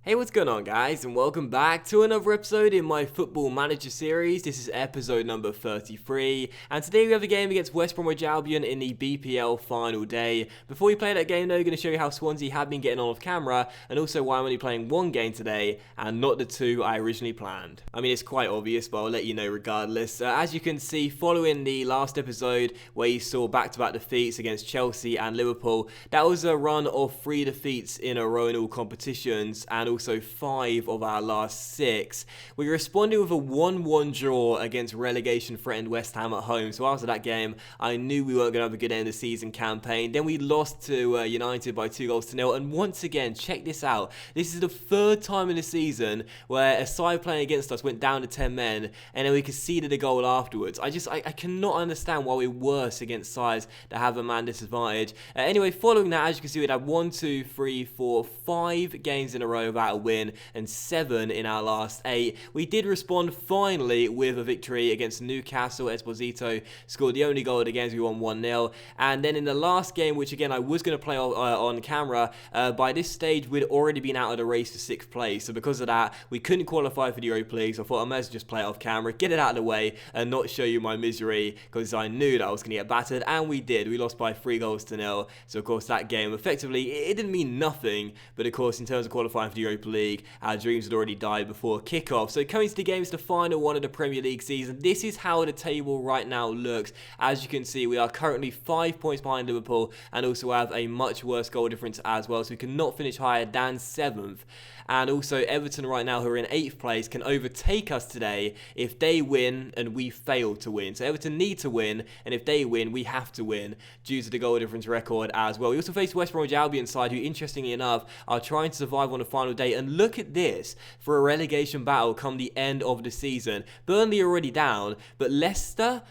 Hey, what's going on, guys, and welcome back to another episode in my Football Manager series. This is episode number 33, and today we have a game against West Bromwich Albion in the BPL final day. Before we play that game, though, we're going to show you how Swansea have been getting on off camera, and also why I'm only playing one game today, and not the two I originally planned. I mean, it's quite obvious, but I'll let you know regardless. As you can see, following the last episode, where you saw back-to-back defeats against Chelsea and Liverpool, that was a run of 3 defeats in a row in all competitions, and also 5 of our last 6. We responded with a 1-1 draw against relegation-threatened West Ham at home. So after that game, I knew we weren't going to have a good end of the season campaign. Then we lost to United by 2-0. And once again, check this out. This is the 3rd time in the season where a side playing against us went down to 10 men, and then we conceded a goal afterwards. I cannot understand why we're worse against sides that have a man disadvantage. Anyway, following that, as you can see, we'd had 5 games in a row without a win and 7 in our last 8. We did respond finally with a victory against Newcastle. Esposito scored the only goal of the games. We won 1-0. And then in the last game, which again I was going to play on camera, by this stage we'd already been out of the race for 6th place. So because of that, we couldn't qualify for the Europa League. So I thought I might as well just play it off camera, get it out of the way, and not show you my misery, because I knew that I was going to get battered, and we did. We lost by 3-0. So of course that game effectively it didn't mean nothing, but of course in terms of qualifying for the Europa League, our dreams had already died before kickoff. So coming to the game, it's the final one of the Premier League season. This is how the table right now looks. As you can see, we are currently 5 points behind Liverpool, and also have a much worse goal difference as well. So we cannot finish higher than 7th. And also Everton right now, who are in 8th place, can overtake us today if they win and we fail to win. So Everton need to win, and if they win, we have to win due to the goal difference record as well. We also face West Bromwich Albion side, who interestingly enough are trying to survive on the final day. And look at this for a relegation battle come the end of the season. Burnley are already down, but Leicester,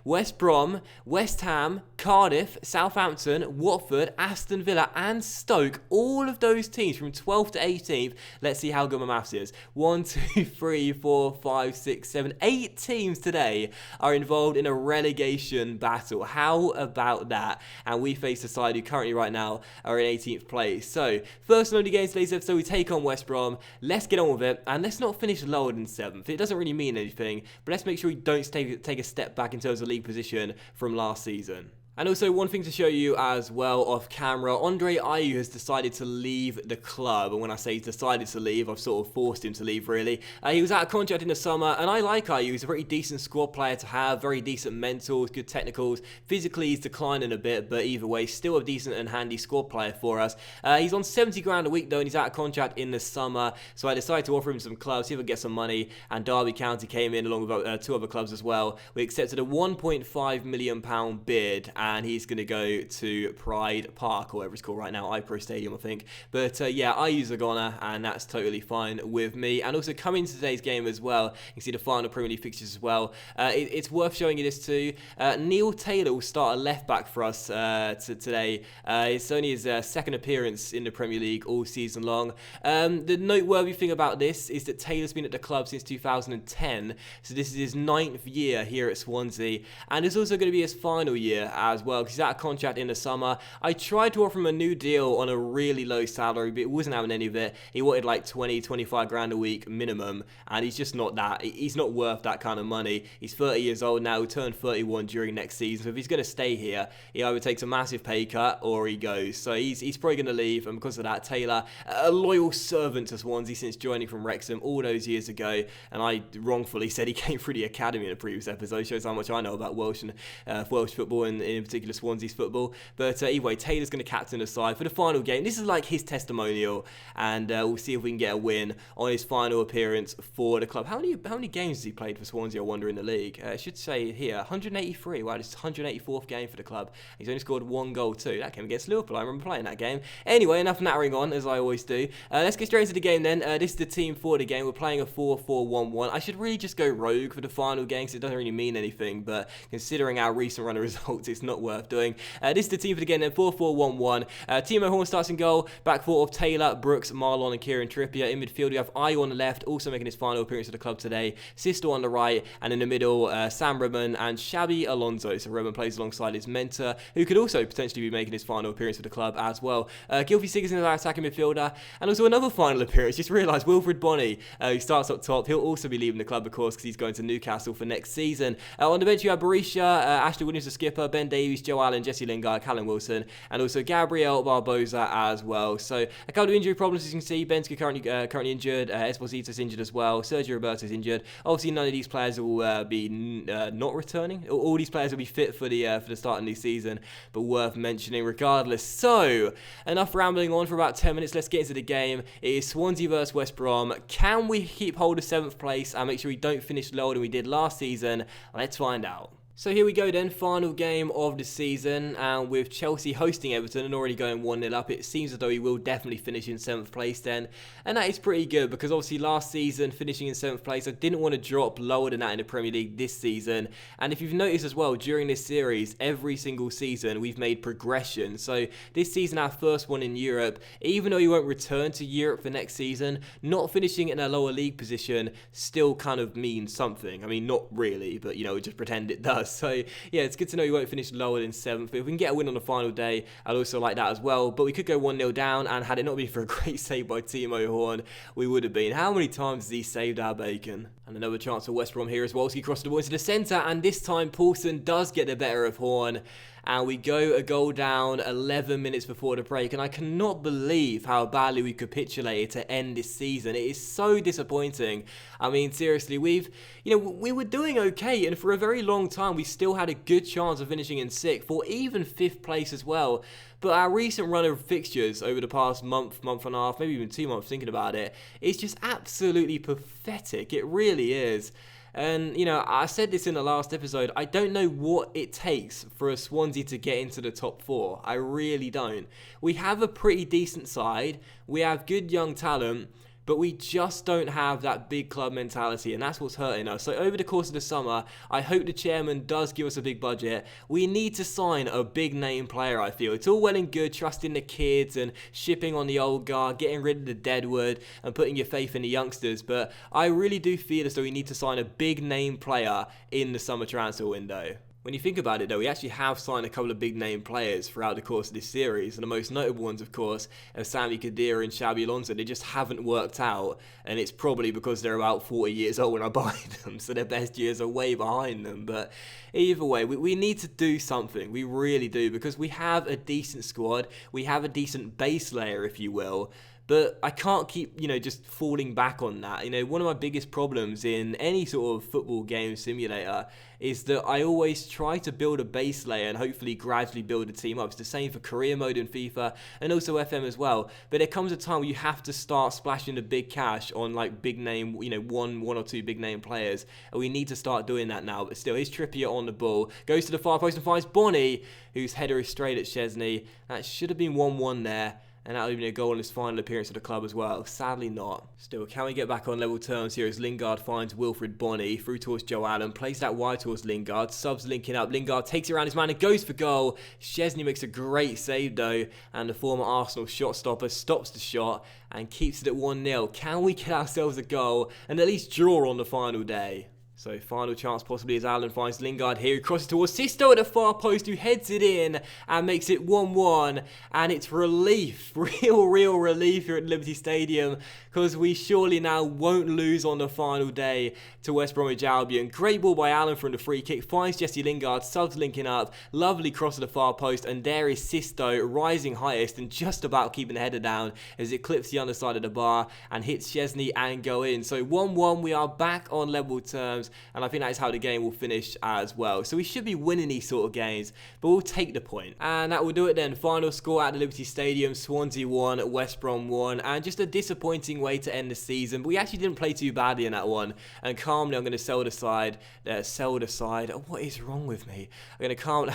West Brom, West Ham, Cardiff, Southampton, Watford, Aston Villa and Stoke, all of those teams from 12th to 18th. Let's see how good my maths is. 1, 2, 3, 4, 5, 6, 7, 8 teams today are involved in a relegation battle. How about that? And we face the side who currently right now are in 18th place. So first and only game today's episode, we take on West Brom. Let's get on with it, and let's not finish lower than 7th. It doesn't really mean anything, but let's make sure we don't take a step back in terms of league position from last season. And also one thing to show you as well off camera, Andre Ayew has decided to leave the club. And when I say he's decided to leave, I've sort of forced him to leave really. He was out of contract in the summer, and I like Ayew. He's a very decent squad player to have, very decent mentals, good technicals. Physically he's declining a bit, but either way, still a decent and handy squad player for us. He's on 70 grand a week though, and he's out of contract in the summer. So I decided to offer him some clubs, see if I could get some money, and Derby County came in along with 2 other clubs as well. We accepted a £1.5 million bid, and he's going to go to Pride Park, or whatever it's called right now, iPro Stadium I think. But yeah, I use a goner, and that's totally fine with me. And also coming to today's game as well, you can see the final Premier League fixtures as well. It's worth showing you this too. Neil Taylor will start a left back for us today. It's only his 2nd appearance in the Premier League all season long. The noteworthy thing about this is that Taylor's been at the club since 2010, so this is his 9th year here at Swansea, and it's also going to be his final year as well, because he's out of contract in the summer. I tried to offer him a new deal on a really low salary, but it wasn't having any of it. He wanted like 20-25 grand a week minimum, and he's just not that. He's not worth that kind of money. He's 30 years old now. He'll turn 31 during next season, so if he's going to stay here, he either takes a massive pay cut or he goes. So he's probably going to leave, and because of that, Taylor, a loyal servant to Swansea since joining from Wrexham all those years ago, and I wrongfully said he came through the academy in a previous episode. Shows how much I know about Welsh and Welsh football, and in particular Swansea's football. But either way, Taylor's going to captain the side for the final game. This is like his testimonial, and we'll see if we can get a win on his final appearance for the club. How many games has he played for Swansea, I wonder, in the league? It should say here 183. Wow, this is 184th game for the club. He's only scored 1 goal too. That came against Liverpool. I remember playing that game. Anyway, enough nattering on, as I always do. Let's get straight into the game then. This is the team for the game. We're playing a 4-4-1-1. I should really just go rogue for the final game, because it doesn't really mean anything, but considering our recent run of results, it's not not worth doing. This is the team for the game then, 4-4-1-1. Timo Horn starts in goal, back four of Taylor, Brooks, Marlon and Kieran Trippier. In midfield we have Ayo on the left, also making his final appearance at the club today, Sisto on the right, and in the middle Sam Redmond and Xabi Alonso. So Redmond plays alongside his mentor, who could also potentially be making his final appearance for the club as well. Gylfi Sigurdsson is our attacking midfielder, and also another final appearance. Just realised Wilfred Bonney, who starts up top. He'll also be leaving the club, of course, because he's going to Newcastle for next season. On the bench you have Berisha, Ashley Williams the skipper, Ben Davies, Joe Allen, Jesse Lingard, Callum Wilson, and also Gabriel Barbosa as well. So a couple of injury problems, as you can see. Ben's currently injured, Esposito's injured as well, Sergio Roberto's injured. Obviously none of these players will be not returning. All these players will be fit for the start of the season, but worth mentioning regardless. So enough rambling on for about 10 minutes. Let's get into the game. It is Swansea versus West Brom. Can we keep hold of 7th place and make sure we don't finish lower than we did last season? Let's find out. So here we go then, final game of the season, and with Chelsea hosting Everton and already going 1-0 up, it seems as though he will definitely finish in 7th place then, and that is pretty good because obviously last season finishing in 7th place, I didn't want to drop lower than that in the Premier League this season. And if you've noticed as well, during this series, every single season we've made progression. So this season, our first one in Europe, even though you won't return to Europe for next season, not finishing in a lower league position still kind of means something. I mean, not really, but you know, just pretend it does. So yeah, it's good to know you won't finish lower than 7th. But if we can get a win on the final day, I'd also like that as well. But we could go 1-0 down, and had it not been for a great save by Timo Horn, we would have been. How many times has he saved our bacon? And another chance for West Brom here as well. He crosses the ball into the centre, and this time Paulson does get the better of Horn. And we go a goal down 11 minutes before the break, and I cannot believe how badly we capitulated to end this season. It is so disappointing. I mean, seriously, we were doing okay, and for a very long time we still had a good chance of finishing in 6th or even 5th place as well. But our recent run of fixtures over the past month and a half, maybe even 2 months thinking about it, is just absolutely pathetic. It really is. And, you know, I said this in the last episode, I don't know what it takes for a Swansea to get into the top 4. I really don't. We have a pretty decent side, we have good young talent, but we just don't have that big club mentality, and that's what's hurting us. So over the course of the summer, I hope the chairman does give us a big budget. We need to sign a big name player, I feel. It's all well and good trusting the kids and shipping on the old guard, getting rid of the deadwood and putting your faith in the youngsters, but I really do feel as though we need to sign a big name player in the summer transfer window. When you think about it though, we actually have signed a couple of big name players throughout the course of this series, and the most notable ones of course are Sami Khedira and Xabi Alonso. They just haven't worked out, and it's probably because they're about 40 years old when I buy them, so their best years are way behind them. But either way, we need to do something, we really do, because we have a decent squad, we have a decent base layer if you will. But I can't keep, just falling back on that. One of my biggest problems in any sort of football game simulator is that I always try to build a base layer and hopefully gradually build a team up. It's the same for career mode in FIFA and also FM as well. But there comes a time where you have to start splashing the big cash on like big name, one or two big name players. And we need to start doing that now. But still, here's Trippier on the ball. Goes to the far post and finds Bonney, whose header is straight at Szczesny. That should have been 1-1 there. And that would have been a goal in his final appearance at the club as well. Sadly not. Still, can we get back on level terms here as Lingard finds Wilfred Bonney through towards Joe Allen, plays that wide towards Lingard, subs linking up, Lingard takes it around his man and goes for goal. Szczesny makes a great save though, and the former Arsenal shot stopper stops the shot and keeps it at 1-0. Can we get ourselves a goal and at least draw on the final day? So final chance possibly as Allen finds Lingard here, who crosses towards Sisto at the far post, who heads it in and makes it 1-1. And it's relief, real relief here at Liberty Stadium, because we surely now won't lose on the final day to West Bromwich Albion. Great ball by Allen from the free kick, finds Jesse Lingard, subs linking up, lovely cross at the far post, and there is Sisto rising highest and just about keeping the header down as it clips the underside of the bar and hits Szczesny and go in. So 1-1, we are back on level terms, and I think that is how the game will finish as well. So we should be winning these sort of games, but we'll take the point. And that will do it then. Final score at the Liberty Stadium, Swansea 1, West Brom 1, and just a disappointing way to end the season, but we actually didn't play too badly in that one. And calmly I'm going to sell the side. What is wrong with me? I'm going to calm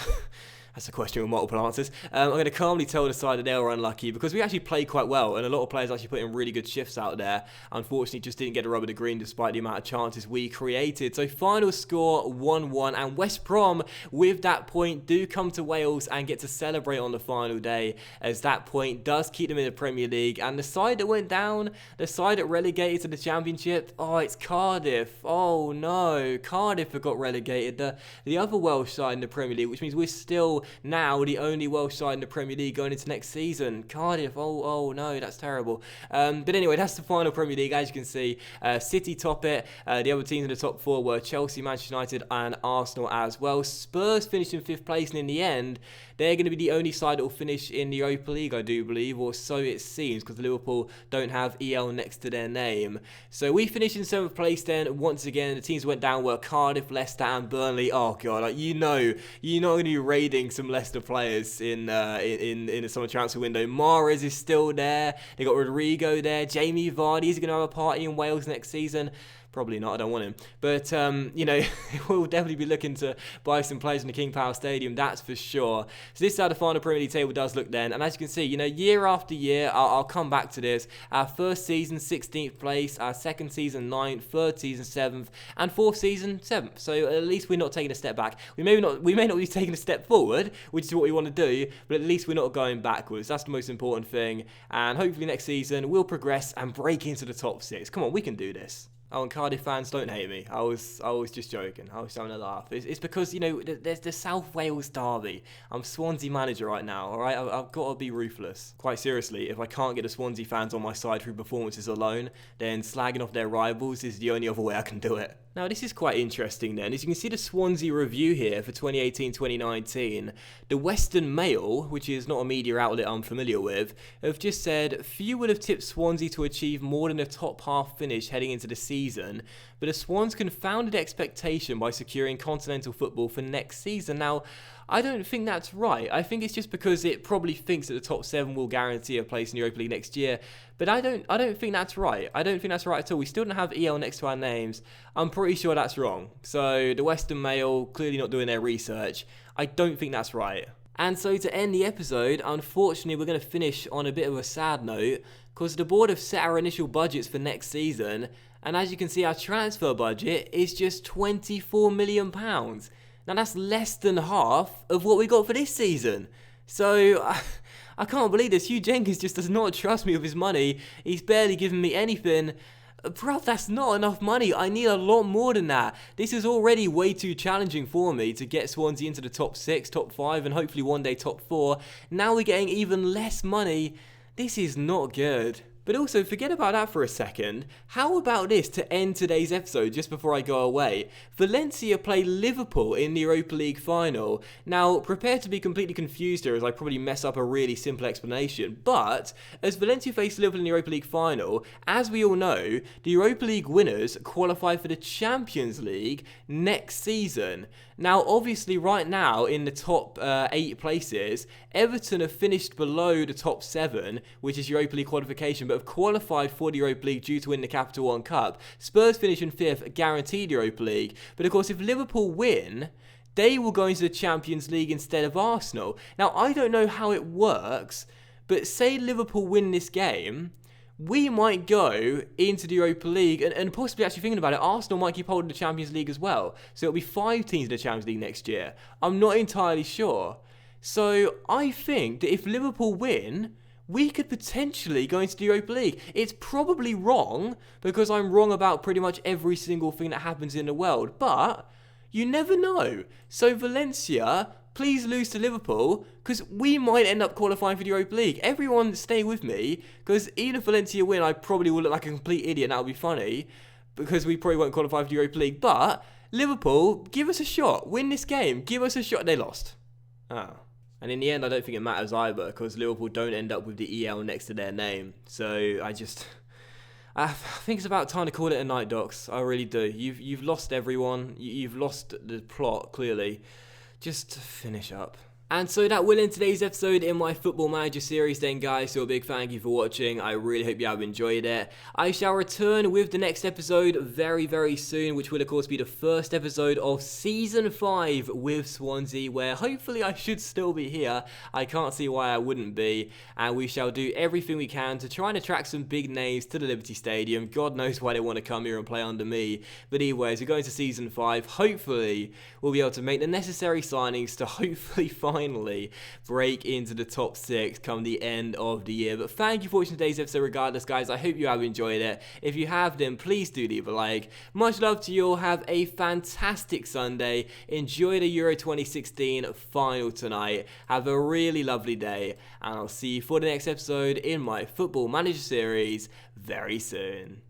That's a question with multiple answers. I'm going to calmly tell the side that they were unlucky because we actually played quite well and a lot of players actually put in really good shifts out there. Unfortunately, just didn't get a rub of the green despite the amount of chances we created. So final score 1-1, and West Brom with that point do come to Wales and get to celebrate on the final day, as that point does keep them in the Premier League. And the side that went down, the side that relegated to the Championship, oh, it's Cardiff. Oh no, Cardiff have got relegated, the other Welsh side in the Premier League, which means we're still now the only Welsh side in the Premier League going into next season. Cardiff, oh no, that's terrible. But anyway, that's the final Premier League. As you can see, City top it. The other teams in the top four were Chelsea, Manchester United and Arsenal as well. Spurs finished in 5th place, and in the end, they're going to be the only side that will finish in the Europa League, I do believe, or so it seems, because Liverpool don't have EL next to their name. So we finished in 7th place then. Once again, the teams went down were Cardiff, Leicester and Burnley. Oh god, like, you're not going to be raiding some Leicester players in the summer transfer window. Mahrez is still there. They got Rodrigo there. Jamie Vardy's going to have a party in Wales next season. Probably not, I don't want him. But, we'll definitely be looking to buy some players in the King Power Stadium, that's for sure. So this is how the final Premier League table does look then. And as you can see, year after year, I'll come back to this. Our first season, 16th place. Our second season, 9th. Third season, 7th. And fourth season, 7th. So at least we're not taking a step back. We may not be taking a step forward, which is what we want to do, but at least we're not going backwards. That's the most important thing. And hopefully next season, we'll progress and break into the top 6. Come on, we can do this. Oh, and Cardiff fans, don't hate me. I was just joking. I was having a laugh. It's because, there's the South Wales derby. I'm Swansea manager right now, all right? I've got to be ruthless. Quite seriously, if I can't get the Swansea fans on my side through performances alone, then slagging off their rivals is the only other way I can do it. Now, this is quite interesting then. As you can see the Swansea review here for 2018-2019, the Western Mail, which is not a media outlet I'm familiar with, have just said, few would have tipped Swansea to achieve more than a top half finish heading into the season, but the Swans confounded expectation by securing continental football for next season. Now, I don't think that's right. I think it's just because it probably thinks that the top 7 will guarantee a place in the Europa League next year. But I don't think that's right. I don't think that's right at all. We still don't have EL next to our names. I'm pretty sure that's wrong. So the Western Mail clearly not doing their research. I don't think that's right. And so to end the episode, unfortunately, we're going to finish on a bit of a sad note, because the board have set our initial budgets for next season, and as you can see, our transfer budget is just £24 million. Now that's less than half of what we got for this season. So I can't believe this. Hugh Jenkins just does not trust me with his money. He's barely given me anything. Bruv, that's not enough money. I need a lot more than that. This is already way too challenging for me to get Swansea into the top 6, top 5, and hopefully one day top 4. Now we're getting even less money. This is not good. But also, forget about that for a second. How about this to end today's episode just before I go away? Valencia play Liverpool in the Europa League final. Now, prepare to be completely confused here as I probably mess up a really simple explanation. But, as Valencia face Liverpool in the Europa League final, as we all know, the Europa League winners qualify for the Champions League next season. Now, obviously, right now, in the top 8 places, Everton have finished below the top 7, which is Europa League qualification, but have qualified for the Europa League due to win the Capital One Cup. Spurs finish in 5th, guaranteed Europa League. But of course, if Liverpool win, they will go into the Champions League instead of Arsenal. Now, I don't know how it works, but say Liverpool win this game, we might go into the Europa League, and possibly actually thinking about it, Arsenal might keep holding the Champions League as well. So it'll be 5 teams in the Champions League next year. I'm not entirely sure. So I think that if Liverpool win, we could potentially go into the Europa League. It's probably wrong, because I'm wrong about pretty much every single thing that happens in the world, but you never know. So Valencia, please lose to Liverpool, because we might end up qualifying for the Europa League. Everyone stay with me, because even if Valencia win, I probably will look like a complete idiot, and that'll be funny, because we probably won't qualify for the Europa League. But Liverpool, give us a shot. Win this game. Give us a shot. They lost. Oh. And in the end, I don't think it matters either, because Liverpool don't end up with the EL next to their name. So I think it's about time to call it a night, Docs. I really do. You've lost everyone. You've lost the plot, clearly. Just finish up. And so that will end today's episode in my Football Manager series then, guys. So a big thank you for watching. I really hope you have enjoyed it. I shall return with the next episode very, very soon, which will of course be the first episode of Season 5 with Swansea, where hopefully I should still be here. I can't see why I wouldn't be. And we shall do everything we can to try and attract some big names to the Liberty Stadium. God knows why they want to come here and play under me. But anyways, we're going to Season 5. Hopefully, we'll be able to make the necessary signings to hopefully finally break into the top 6 come the end of the year. But thank you for watching today's episode regardless, guys. I hope you have enjoyed it. If you have, then please do leave a like. Much love to you all. Have a fantastic Sunday. Enjoy the Euro 2016 final tonight. Have a really lovely day. And I'll see you for the next episode in my Football Manager series very soon.